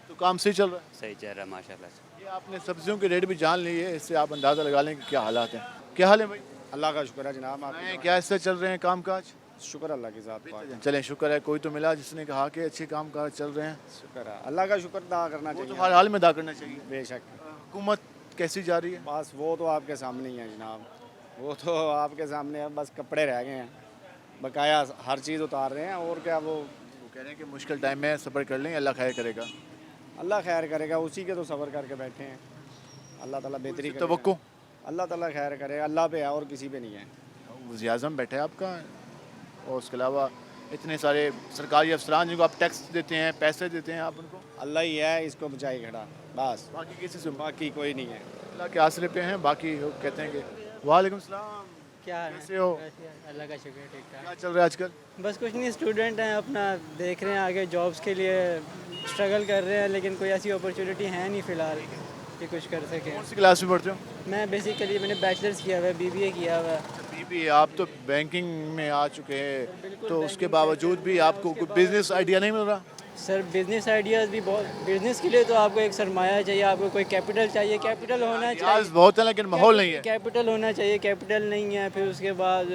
तो काम सही चल रहा है? सही चल रहा है माशाल्लाह से। ये आपने सब्जियों के रेट भी जान लिए, इससे आप अंदाज़ा लगा लें कि क्या हालात हैं। क्या हाल है भाई? अल्लाह का शुक्र है जनाब। नहीं, क्या इससे चल रहे हैं काम काज? शुक्र अल्लाह की ज़ात। चलें, शुक्र है कोई तो मिला जिसने कहा कि अच्छे काम काज चल रहे हैं। शुक्र है, अल्लाह का शुक्र अदा करना वो चाहिए। तो हर हाल में अदा करना चाहिए। बेशक। हुकूमत कैसी जा रही है? बस वो तो आपके सामने ही है जनाब, वो तो आपके सामने है, बस कपड़े रह गए हैं, बकाया हर चीज़ उतार रहे हैं। और क्या, वो कह रहे हैं कि मुश्किल टाइम में सब्र कर लें, अल्लाह खैर करेगा। अल्लाह खैर करेगा, उसी के तो सब्र करके बैठे हैं। अल्लाह ताला बेहतरी करेगा। तवक्को अल्लाह ताला खैर करेगा, अल्लाह पे है और किसी पे नहीं है। वज़ीर आज़म बैठा है आपका, और उसके अलावा इतने सारे सरकारी अफसरान जिनको आप टैक्स देते हैं, पैसे देते हैं, आप उनको? अल्लाह ही है, इसको बचाई खड़ा, बस बाकी किसी से? बाकी कोई नहीं है। अल्लाह के आसरे पे हैं, बाकी लोग कहते हैं कि वालेकुम सलाम, क्या कैसे हो? अल्लाह का शुक्र है, ठीक ठाक। क्या चल रहा है आजकल? बस कुछ नहीं, स्टूडेंट हैं, अपना देख रहे हैं आगे जॉब्स के लिए स्ट्रगल कर रहे हैं, लेकिन कोई ऐसी अपॉर्चुनिटी है नहीं फ़िलहाल कि कुछ कर सकें। कौन सी क्लास में पढ़ते हो? मैं बेसिकली मैंने बैचलर्स किया हुआ है, BBA किया हुआ है। बीबी, आप तो बैंकिंग में आ चुके हैं, तो उसके बावजूद भी आपको कोई बिजनेस आइडिया नहीं मिल रहा? सर बिज़नेस आइडियाज़ भी बहुत, बिज़नेस के लिए तो आपको एक सरमाया चाहिए, आपको कोई कैपिटल चाहिए, कैपिटल होना चाहिए। बहुत है लेकिन माहौल नहीं है। कैपिटल होना चाहिए, कैपिटल नहीं है। फिर उसके बाद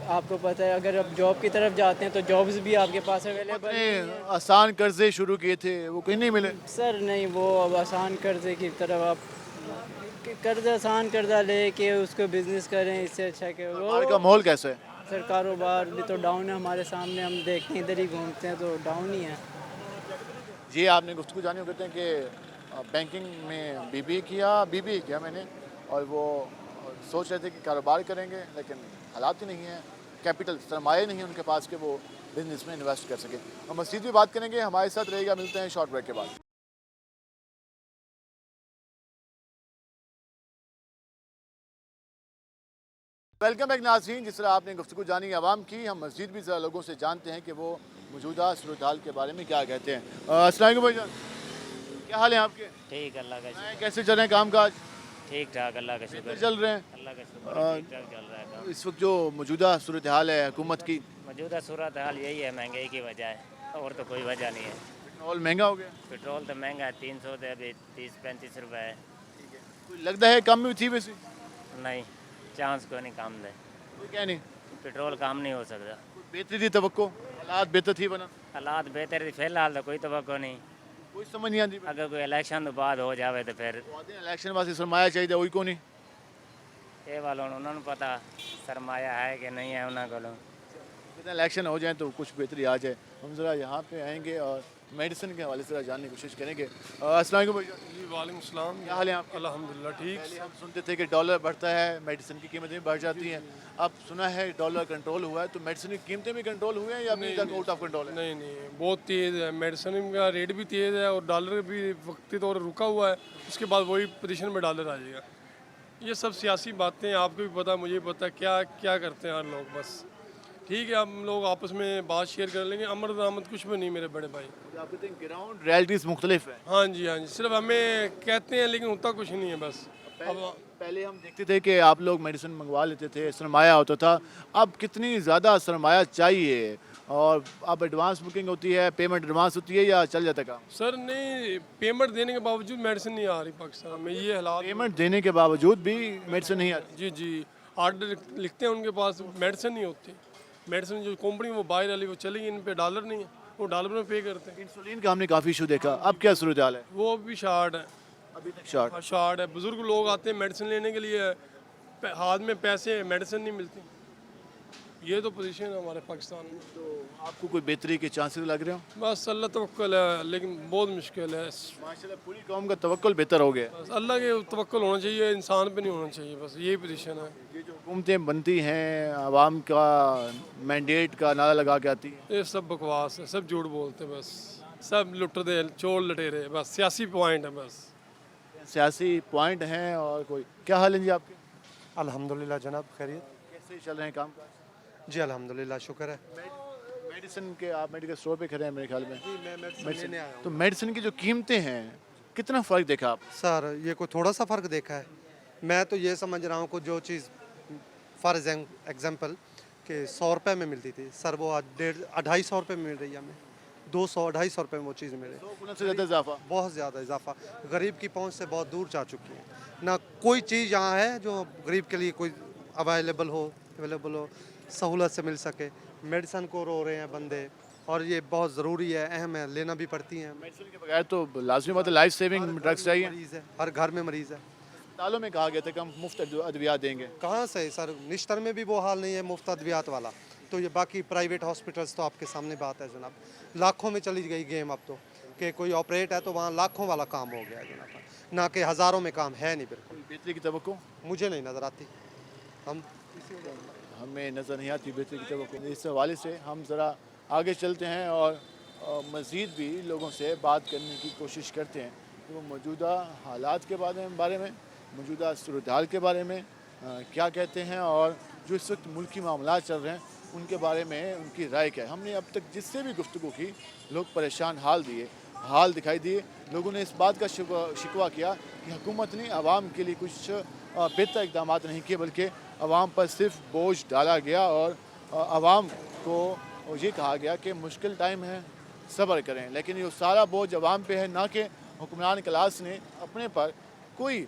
आपको पता है अगर आप जॉब की तरफ जाते हैं तो जॉब्स भी आपके पास अवेलेबल नहीं है। आसान कर्जे शुरू किए थे, वो कहीं नहीं मिले? सर नहीं, वो अब आसान कर्जे की तरफ आप कर्जा, आसान कर्जा लेके उसको बिज़नेस करें, इससे अच्छा कि बाहर का माहौल कैसा है? सर कारोबार भी तो डाउन है हमारे सामने, हम देखते हैं इधर ही घूमते हैं तो डाउन ही है। जी, आपने गुफ्तगू जानी कहते हैं कि बैंकिंग में बीबीए किया मैंने, और वो सोच रहे थे कि कारोबार करेंगे, लेकिन हालात ही नहीं है, कैपिटल सरमाया नहीं है उनके पास कि वो बिजनेस में इन्वेस्ट कर सके। हम मज़ीद भी बात करेंगे, हमारे साथ रहेगा। मिलते हैं शॉर्ट ब्रेक के बाद। वेलकम बैक नाज़रीन। जिस तरह आपने गुफ्तगू जानी आवाम की, हम मज़ीद भी ज़रा लोगों से जानते हैं कि वो मौजूदा सूरत हाल के बारे में क्या कहते हैं। अस्सलाम वालेकुम भाईजान, क्या हाल है आपके? ठीक, अल्लाह का शुक्र। कैसे चल रहे हैं काम काज? ठीक ठाक, अल्लाह का शुक्र चल रहे हैं? अल्लाह का शुक्र, ठीक ठाक चल रहा है काम। इस वक्त जो मौजूदा सूरत हाल है हुकूमत की, मौजूदा सूरत हाल यही है, महंगाई की वजह है, और तो कोई वजह नहीं है। पेट्रोल महंगा हो गया? पेट्रोल तो महंगा है, 300 थे, अभी 30-35 रुपये है। कोई लगता है कम भी थी वैसे? नहीं, चांस को नहीं काम दे, कोई क्या नहीं, पेट्रोल काम नहीं हो सकता। बेहतरी थी तवक्को, हालात बेहतर थी बना? हालात बेहतर थी, फिलहाल तो कोई तवक्को नहीं, कोई समझ नहीं आती अगर कोई इलेक्शन तो बाद हो जावे तो फिर इलेक्शन वास्ते सरमाया चाहिए वही को नहीं ये वालों उन्होंने पता सरमाया है कि नहीं है उन्होंने को कितना इलेक्शन हो जाए तो कुछ बेहतरी आ जाए। हम ज़रा यहाँ पे आएंगे और मेडिसिन के हवाले से ज़रा जानने की कोशिश करेंगे। अस्सलाम वालेकुम भैया। जी वालेकुम सलाम। क्या हाल है आपका? अल्हम्दुलिल्लाह ठीक। पहले हम सुनते थे कि डॉलर बढ़ता है मेडिसिन की कीमतें भी बढ़ जाती हैं, अब सुना है डॉलर कंट्रोल हुआ है, तो मेडिसिन की कीमतें भी कंट्रोल हुई हैं या अभी तक आउट ऑफ कंट्रोल है? नहीं नहीं, बहुत तेज़ है, मेडिसिन का रेट भी तेज़ है और डॉलर भी वक्ती तौर रुका हुआ है, उसके बाद वही पोजीशन में डॉलर आ जाएगा। ये सब सियासी बातें आपको भी पता, मुझे पता, क्या क्या करते हैं हर लोग। बस ठीक है, हम लोग आपस में बात शेयर कर लेंगे। अमर दरामद कुछ भी नहीं मेरे बड़े भाई। आप कहते हैं ग्राउंड रियलिटीज़ मुख्तलिफ है। हाँ जी हाँ जी, सिर्फ हमें कहते हैं लेकिन होता कुछ नहीं है। बस पहले हम देखते थे कि आप लोग मेडिसिन मंगवा लेते थे, सरमाया होता था, अब कितनी ज़्यादा सरमाया चाहिए और अब एडवांस बुकिंग होती है, पेमेंट एडवांस होती है या चल जाता काम? सर नहीं, पेमेंट देने के बावजूद मेडिसिन नहीं आ रही पाकिस्तान में, ये हालात। पेमेंट देने के बावजूद भी मेडिसिन नहीं आती? जी जी, आर्डर लिखते हैं उनके पास, मेडिसिन नहीं होती। मेडिसिन जो कंपनी वो बाहर वाली वो चलेगी, इन पे डॉलर नहीं है, वो डॉलर में पे करते हैं। इंसुलिन का हमने काफ़ी इशू देखा, अब क्या सूरत हाल है? वो भी शार्ट है, अभी तक शार्ट शार्ट है। बुजुर्ग लोग आते हैं मेडिसिन लेने के लिए, हाथ में पैसे, मेडिसिन नहीं मिलती। ये तो पोजीशन है हमारे पाकिस्तान में। तो आपको कोई बेहतरी के चांसेस लग रहे हो? बस अल्लाह तवक्कल है, लेकिन बहुत मुश्किल है। माशाल्लाह पूरी कौम का तवक्कुल बेहतर हो गया। बस अल्लाह के तवक्कुल होना चाहिए, इंसान पे नहीं होना चाहिए, बस यही पोजीशन है। ये जो हुकूमतें बनती हैं, आवाम का मैंडेट का नारा लगा के आती है, ये सब बकवास है, सब झूठ बोलते हैं, बस सब लुटते चोर लटेरे, बस सियासी पॉइंट है। बस सियासी पॉइंट हैं। और कोई क्या हाल है जी आपके? अल्हम्दुलिल्लाह जनाब, खैरियत। कैसे चल रहे हैं काम? जी अल्हम्दुलिल्लाह, शुक्र है। मेडिसिन के आप मेडिकल स्टोर पे खड़े हैं मेरे ख्याल में। जी मैं मेडिसिन लेने आया हूँ। तो मेडिसिन की जो कीमतें हैं, कितना फ़र्क देखा आप? सर ये कोई थोड़ा सा फ़र्क देखा है, मैं तो ये समझ रहा हूँ कि जो चीज़ फॉर एग्जांपल कि 100 रुपये में मिलती थी, सर वो आज 250 रुपये में मिल रही है हमें, 200-250 रुपये में वो चीज़ मिले। 100 गुना से ज़्यादा इजाफा, बहुत ज़्यादा इजाफा, गरीब की पहुँच से बहुत दूर जा चुकी है। ना कोई चीज़ यहाँ है जो गरीब के लिए कोई अवेलेबल हो, सहूलत से मिल सके। मेडिसिन को रो रहे हैं बंदे, और ये बहुत ज़रूरी है, अहम है, लेना भी पड़ती हैं। मेडिसिन के बगैर तो लाजमी बात है, लाइफ सेविंग ड्रग्स चाहिए। मरीज़ है, हर घर में मरीज़ है। अस्पतालों में कहा गया था कि हम मुफ्त अद्वियात देंगे, कहाँ से सर, निश्तर में भी वो हाल नहीं है मुफ्त अद्वियात वाला। तो ये बाकी प्राइवेट हॉस्पिटल्स तो आपके सामने बात है जनाब, लाखों में चली गई गेम अब तो, कि कोई ऑपरेट है तो वहाँ लाखों वाला काम हो गया जनाब, ना कि हज़ारों में काम है नहीं। बिल्कुल बेहतरी की तवक्को मुझे नहीं नज़र आती, हमें नज़र नहीं आती बेहतरी की तवक्को। इस हवाले से हम ज़रा आगे चलते हैं और मज़ीद भी लोगों से बात करने की कोशिश करते हैं कि वो मौजूदा हालात के बारे में, मौजूदा सूरत हाल के बारे में क्या कहते हैं और जो इस वक्त मुल्की मामला चल रहे हैं उनके बारे में उनकी राय क्या है। हमने अब तक जिससे भी गुफ्तगू की, लोग परेशान हाल दिखाई दिए। लोगों ने इस बात का शिकवा किया कि हुकूमत ने आवाम के लिए कुछ बेहतर इकदाम नहीं किए, बल्कि आवाम पर सिर्फ बोझ डाला गया और आवाम को ये कहा गया कि मुश्किल टाइम है, सब्र करें। लेकिन ये सारा बोझ आवाम पे है, ना कि हुक्मरान क्लास ने अपने पर कोई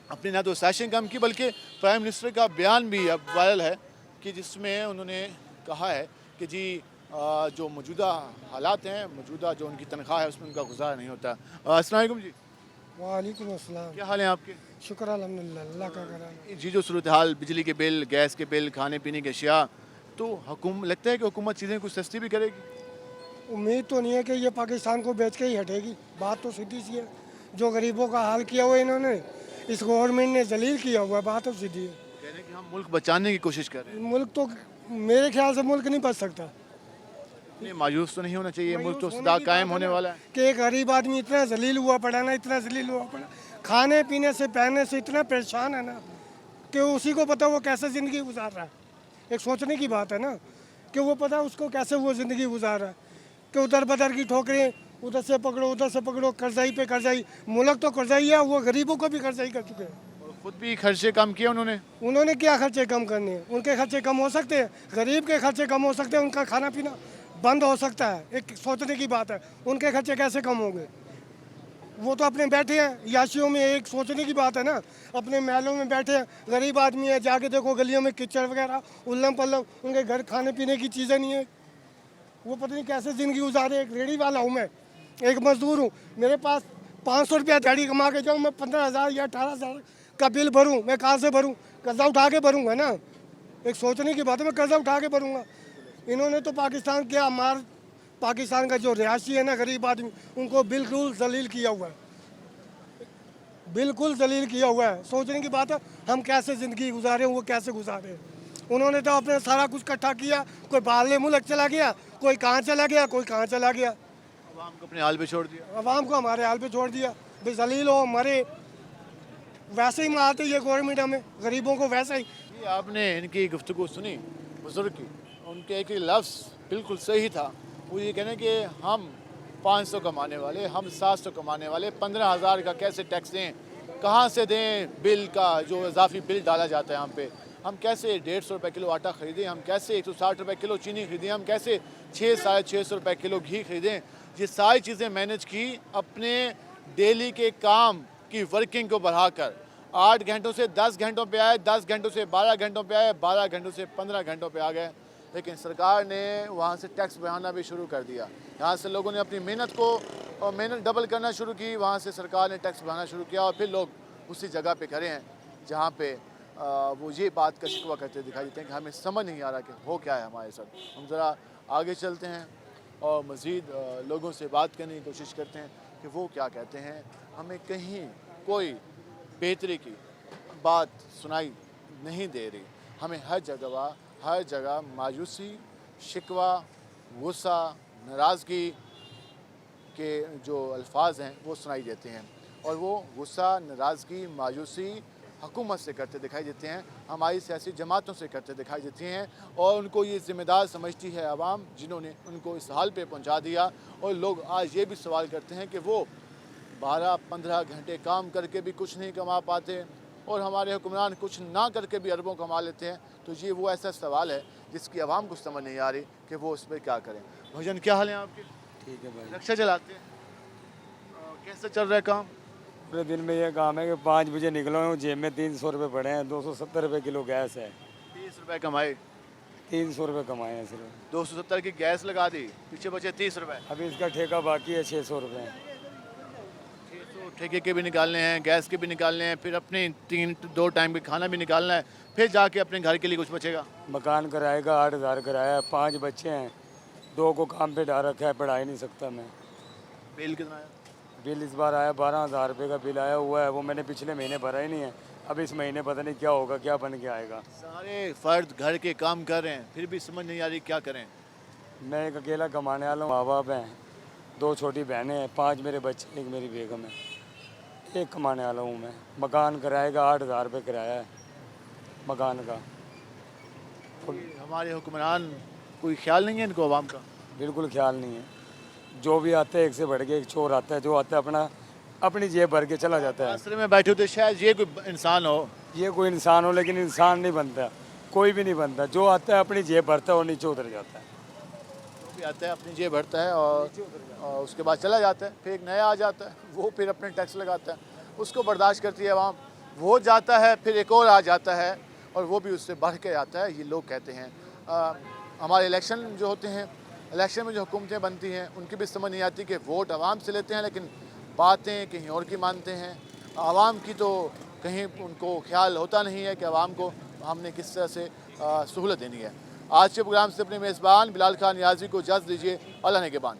अपनी ना तो सेशन कम की, बल्कि प्राइम मिनिस्टर का बयान भी अब वायरल है कि जिसमें उन्होंने कहा है कि जी जो मौजूदा हालात हैं, मौजूदा जो उनकी तनख्वाह है उसमें उनका गुजारा नहीं होता। अस्सलाम वालेकुम जी। वालेकुम अस्सलाम। क्या हाल है आपके? शुक्र अल्हम्दुलिल्लाह, अल्लाह का करम। जी जो सूरत हाल, बिजली के बिल, गैस के बिल, खाने पीने की अशिया, तो लगता है कि हुकूमत चीज़ें कुछ सस्ती भी करेगी? उम्मीद तो नहीं है कि ये पाकिस्तान को बेच के ही हटेगी, बात तो सीधी सी है। जो गरीबों का हाल किया हुआ इन्होंने, इस गवर्नमेंट ने जलील किया हुआ है, बात तो सीधी है। कह रहे हैं कि हम मुल्क बचाने की कोशिश कर रहे हैं। मुल्क तो मेरे ख्याल से मुल्क नहीं बच सकता। नहीं, मायूस तो नहीं होना चाहिए, मुल्क तो सदा कायम होने वाला है। कि एक गरीब आदमी इतना जलील हुआ पड़ा ना, इतना जलील हुआ पड़ा, खाने पीने से पहनने से इतना परेशान है ना कि उसी को पता वो कैसे ज़िंदगी गुजार रहा है। एक सोचने की बात है ना कि वो पता उसको कैसे वो ज़िंदगी गुजार रहा है, कि उधर बदर की ठोकरें, उधर से पकड़ो, कर्जाई पे कर्जाई। मुल्क तो कर्जाई है, वो गरीबों को भी कर्जाई कर चुके हैं। खुद भी खर्चे कम किए उन्होंने क्या खर्चे कम करने हैं? उनके खर्चे कम हो सकते हैं, गरीब के खर्चे कम हो सकते हैं, उनका खाना पीना बंद हो सकता है। एक सोचने की बात है, उनके खर्चे कैसे कम होंगे? वो तो अपने बैठे हैं याशियों में। एक सोचने की बात है ना, अपने महलों में बैठे हैं, गरीब आदमी है, जाके देखो गलियों में कीचड़ वगैरह, उल्लम पल्लम, उनके घर खाने पीने की चीज़ें नहीं है। वो पता नहीं कैसे ज़िंदगी गुजारे। एक रेडी वाला हूँ मैं, एक मजदूर हूँ, मेरे पास 500 रुपया दिहाड़ी कमा के जाऊँ, मैं 15,000 या 18,000 का बिल भरूँ, मैं कहाँ से भरूँ? कर्जा उठा के भरूँगा ना। एक सोचने की बात है, मैं कर्जा उठा के भरूँगा। इन्होंने तो पाकिस्तान के हमार पाकिस्तान का जो रिहायशी है ना, गरीब आदमी, उनको बिल्कुल जलील किया हुआ है, बिल्कुल जलील किया हुआ है। सोचने की बात है, हम कैसे ज़िंदगी गुजारे, वो कैसे गुजारे। उन्होंने तो अपने सारा कुछ इकट्ठा किया, कोई बाहरले मुल्क चला गया, कोई कहाँ चला गया, कोई कहाँ चला गया। अवाम को अपने हाल पे छोड़ दिया, अवाम को हमारे हाल पे छोड़ दिया। भाई जलील हो हमारे, वैसे ही मारते ये गवर्नमेंट हमें, गरीबों को वैसे ही। ये आपने इनकी गुफ्तगू सुनी बुजुर्ग की, उनके एक ही लफ्ज़ बिल्कुल सही था। वो ये कहने कि हम 500 कमाने वाले, हम 700 कमाने वाले 15,000 का कैसे टैक्स दें, कहाँ से दें बिल का जो इजाफी बिल डाला जाता है हम पे। हम कैसे 150 रुपये किलो आटा ख़रीदें, हम कैसे 160 रुपये किलो चीनी खरीदें, हम कैसे 600-650 रुपये किलो घी खरीदें। ये सारी चीज़ें मैनेज की अपने डेली के काम की वर्किंग को बढ़ाकर। 8 घंटों से 10 घंटों पे आए, 10 घंटों से 12 घंटों पे आए, 12 घंटों से 15 घंटों पे आ गए। लेकिन सरकार ने वहाँ से टैक्स बढ़ाना भी शुरू कर दिया। यहाँ से लोगों ने अपनी मेहनत को और मेहनत डबल करना शुरू की, वहाँ से सरकार ने टैक्स बढ़ाना शुरू किया और फिर लोग उसी जगह पे खड़े हैं जहाँ पे वो ये बात का शिकवा करते दिखाई देते हैं कि हमें समझ नहीं आ रहा कि हो क्या है हमारे साथ। हम ज़रा आगे चलते हैं और मज़ीद लोगों से बात करने की कोशिश करते हैं कि वो क्या कहते हैं। हमें कहीं कोई बेहतरी की बात सुनाई नहीं दे रही। हमें हर जगह मायूसी, शिकवा, गुस्सा, नाराज़गी के जो अल्फाज हैं वो सुनाई देते हैं और वो गुस्सा, नाराज़गी, मायूसी हुकूमत से करते दिखाई देते हैं, हमारी सियासी जमातों से करते दिखाई देती हैं और उनको ये ज़िम्मेदार समझती है आवाम, जिन्होंने उनको इस हाल पे पहुंचा दिया। और लोग आज ये भी सवाल करते हैं कि वो 12-15 घंटे काम करके भी कुछ नहीं कमा पाते और हमारे हुक्मरान कुछ ना करके भी अरबों कमा लेते हैं। तो ये वो ऐसा सवाल है जिसकी आवाम को समझ नहीं आ रही कि वो उस पर क्या करें। भजन, क्या हाल है आपके? ठीक है भाई। रिक्शा चलाते हैं, कैसे चल रहा है काम? पूरे दिन में ये काम है कि 5 बजे निकलो हूँ, जेब में 300 रुपये पड़े हैं, 270 रुपये किलो गैस है। 30 रुपये कमाए? 300 रुपये कमाए हैं सिर्फ। 270 की गैस लगा दी, पीछे बचे 30 रुपये। अभी इसका ठेका बाकी है 600 रुपये। 600 ठेके के भी निकालने हैं, गैस के भी निकालने हैं, फिर अपने 2 टाइम के खाना भी निकालना है, फिर जाके अपने घर के लिए कुछ बचेगा। मकान किराए का 8,000 किराया है, 5 बच्चे हैं, 2 को काम पे डाल रखा है, पढ़ा ही नहीं सकता मैं। बिल कितना आया? बिल इस बार आया 12,000 रुपये का बिल आया हुआ है, वो मैंने पिछले महीने भरा ही नहीं है। अब इस महीने पता नहीं क्या होगा, क्या बन के आएगा। सारे फर्द घर के काम कर रहे हैं, फिर भी समझ नहीं आ रही क्या करें। मैं एक अकेला कमाने वाला हूँ, माँ बाप हैं, 2 छोटी बहनें हैं, 5 मेरे बच्चे, एक मेरी बेगम है, एक कमाने वाला हूँ मैं। मकान किराए का 8,000 रुपये किराया है मकान का। हमारे हुक्मरान कोई ख्याल नहीं है इनको आवाम का? बिल्कुल ख्याल नहीं है। जो भी आता है एक से बढ़ के एक चोर आता है, जो आता है अपनी जेब भर के चला जाता है। आसरे में बैठे होते शायद ये कोई इंसान हो, ये कोई इंसान हो, लेकिन इंसान नहीं बनता, कोई भी नहीं बनता। जो आता है अपनी जेब भरता है और नीचे उतर जाता है। जो भी आता है अपनी जेब भरता है और उसके बाद चला जाता है, फिर एक नया आ जाता है, वो फिर अपने टैक्स लगाता है, उसको बर्दाश्त करती है आवाम। वो जाता है, फिर एक और आ जाता है और वो भी उससे बढ़ के आता है। ये लोग कहते हैं हमारे इलेक्शन जो होते हैं, इलेक्शन में जो हुकूमतें बनती हैं, उनकी भी समझ नहीं आती कि वोट आवाम से लेते हैं लेकिन बातें कहीं और की मानते हैं। आवाम की तो कहीं उनको ख्याल होता नहीं है कि आवाम को हमने किस तरह से सहूलत देनी है। आज के प्रोग्राम से अपने मेज़बान बिलाल खान नियाज़ी को इजाज़त दीजिए। अल्लाह ने के बान।